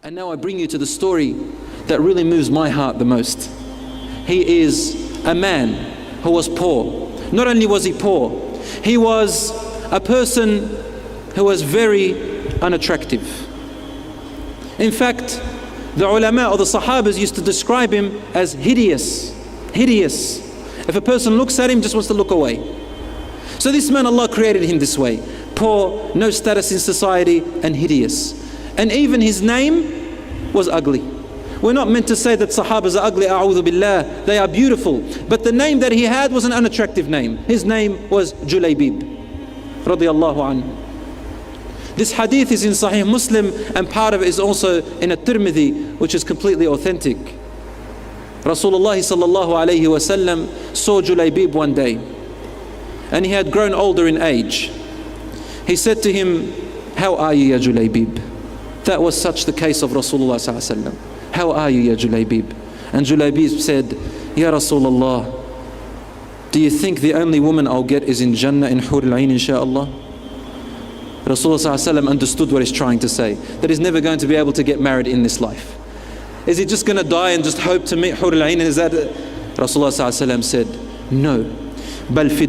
And now I bring you to the story that really moves my heart the most. He is a man who was poor. Not only was he poor, he was a person who was very unattractive. In fact, the ulama or the sahabas used to describe him as hideous. Hideous. If a person looks at him, just wants to look away. So this man, Allah created him this way. Poor, no status in society, and hideous. And even his name was ugly. We're not meant to say that sahabas are ugly, a'udhu billah. They are beautiful. But the name that he had was an unattractive name. His name was Julaybib, radiyallahu anhu. This hadith is in Sahih Muslim, and part of it is also in a Tirmidhi, which is completely authentic. Rasulullah sallallahu alayhi wasallam saw Julaybib one day, and he had grown older in age. He said to him, "How are you, ya Julaybib?" That was such the case of Rasulullah sallallahu alayhi wasallam. "How are you, ya Julaybib?" And Julaybib said, "Ya Rasulullah, do you think the only woman I'll get is in Jannah in Hur al-Ain, inshaAllah?" Rasulullah sallallahu alayhi wasallam understood what he's trying to say, that he's never going to be able to get married in this life. Is he just going to die and just hope to meet Hur al-Ain? Is that Rasulullah sallallahu alayhi wasallam said, "No, bal fi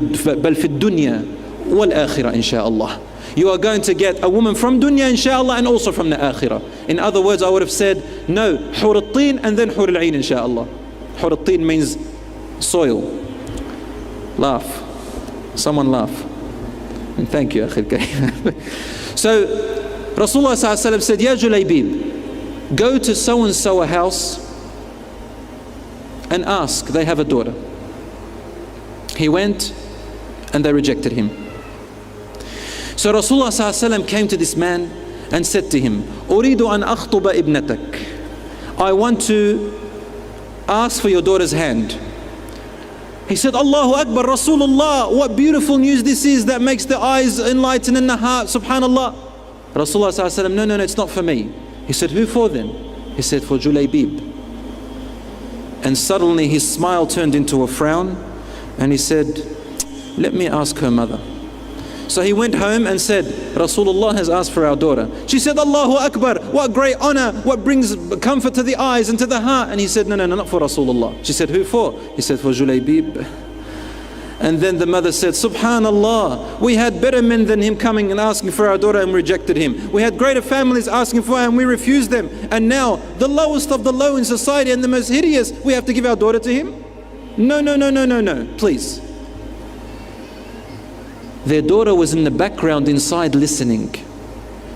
dunya wal akhirah inshaAllah." You are going to get a woman from dunya inshaAllah and also from the akhirah. In other words, I would have said, no, Hur al-Tin and then Hur al-Ain inshaAllah. Hur al-Tin means soil. Laugh. Someone laugh. And thank you, Akhil Karim. So, Rasulullah sallallahu alayhi wa sallam said, "Ya Julaybib, go to so-and-so a house and ask, they have a daughter." He went and they rejected him. So Rasulullah sallallahu alayhi wa sallam came to this man and said to him, "Uridu an akhtuba ibnatak." I want to ask for your daughter's hand. He said, "Allahu Akbar, Rasulullah, what beautiful news this is that makes the eyes enlighten and the heart, subhanallah." Rasulullah sallallahu alayhi wa sallam, no, it's not for me. He said, "Who for then?" He said, "For Julaybib." And suddenly his smile turned into a frown and he said, "Let me ask her mother." So he went home and said, "Rasulullah has asked for our daughter." She said, "Allahu Akbar, what great honor, what brings comfort to the eyes and to the heart." And he said, no, not for Rasulullah. She said, "Who for?" He said, "For Julaybib." And then the mother said, "Subhanallah, we had better men than him coming and asking for our daughter and rejected him. We had greater families asking for her and we refused them. And now the lowest of the low in society and the most hideous, we have to give our daughter to him? No, please." Their daughter was in the background inside listening.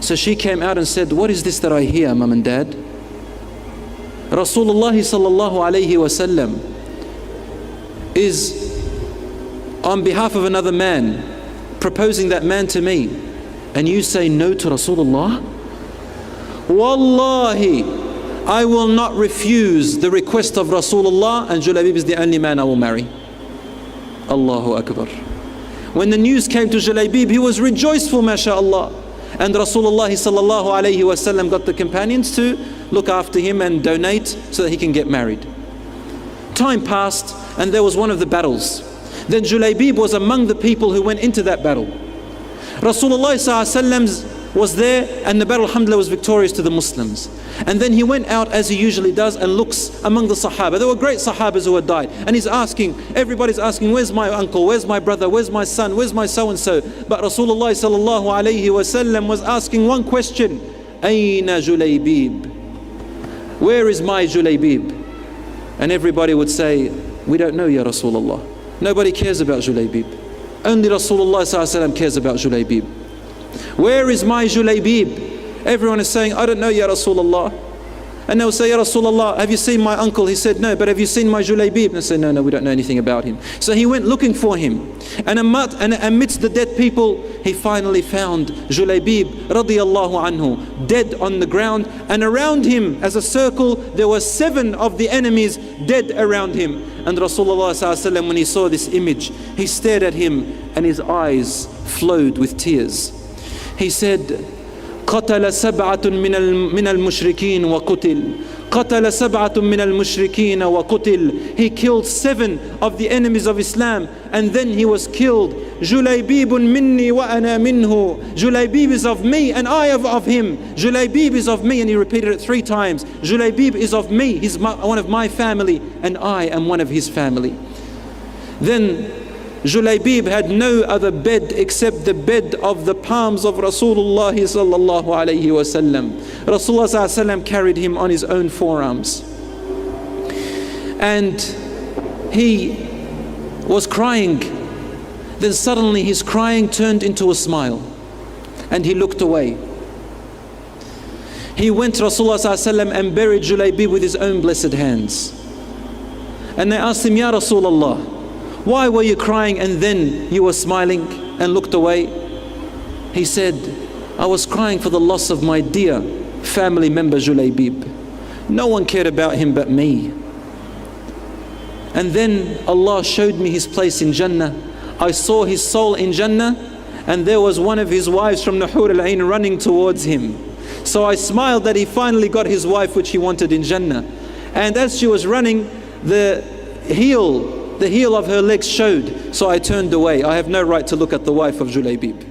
So she came out and said, "What is this that I hear, Mum and Dad? Rasulullah sallallahu alayhi wasallam is on behalf of another man proposing that man to me, and you say no to Rasulullah? Wallahi, I will not refuse the request of Rasulullah, and Julaybib is the only man I will marry." Allahu Akbar. When the news came to Julaybib, he was rejoiceful, mashallah. And Rasulullah sallallahu alayhi wasallam got the companions to look after him and donate so that he can get married. Time passed and there was one of the battles. Then Julaybib was among the people who went into that battle. Rasulullah sallallahu alayhi wasallam was there and the battle, alhamdulillah, was victorious to the Muslims. And then he went out as he usually does and looks among the Sahaba. There were great Sahabas who had died. And he's asking, everybody's asking, "Where's my uncle? Where's my brother? Where's my son? Where's my so-and-so?" But Rasulullah sallallahu alayhi wasallam was asking one question, "Ayna Julaybib?" Where is my Julaybib? And everybody would say, "We don't know, Ya Rasulullah." Nobody cares about Julaybib. Only Rasulullah sallallahu alayhi wasallam cares about Julaybib. "Where is my Julaybib?" Everyone is saying, "I don't know, Ya Rasulullah." And they'll say, "Ya Rasulullah, have you seen my uncle?" He said, "No, but have you seen my Julaybib?" And they say, No, we don't know anything about him." So he went looking for him. And amidst the dead people, he finally found Julaybib radiyallahu anhu, dead on the ground. And around him, as a circle, there were 7 of the enemies dead around him. And Rasulullah sallallahu alaihi wasallam, when he saw this image, he stared at him and his eyes flowed with tears. He said, قتل سبعة من المشركين وقتل. قتل سبعة من المشركين وقتل. He killed 7 of the enemies of Islam and then he was killed. جليبيب مني وأنا منه. Julaybib is of me and I am of him. Julaybib is of me, and he repeated it 3 times. Julaybib is of me, he's one of my family, and I am one of his family. Then Julaybib had no other bed except the bed of the palms of Rasulullah sallallahu alayhi wasallam. Rasulullah sallallahu alayhi wasallam carried him on his own forearms. And he was crying. Then suddenly his crying turned into a smile. And he looked away. He went to Rasulullah sallallahu alayhi wasallam and buried Julaybib with his own blessed hands. And they asked him, Ya Rasulullah, why were you crying and then you were smiling and looked away? He said, I was crying for the loss of my dear family member Julaybib. No one cared about him but me. And then Allah showed me his place in Jannah. I saw his soul in Jannah, and there was one of his wives from the Hur al-Ain running towards him. So I smiled that he finally got his wife which he wanted in Jannah. And as she was running, the heel of her legs showed. So I turned away. I have no right to look at the wife of Julaybib.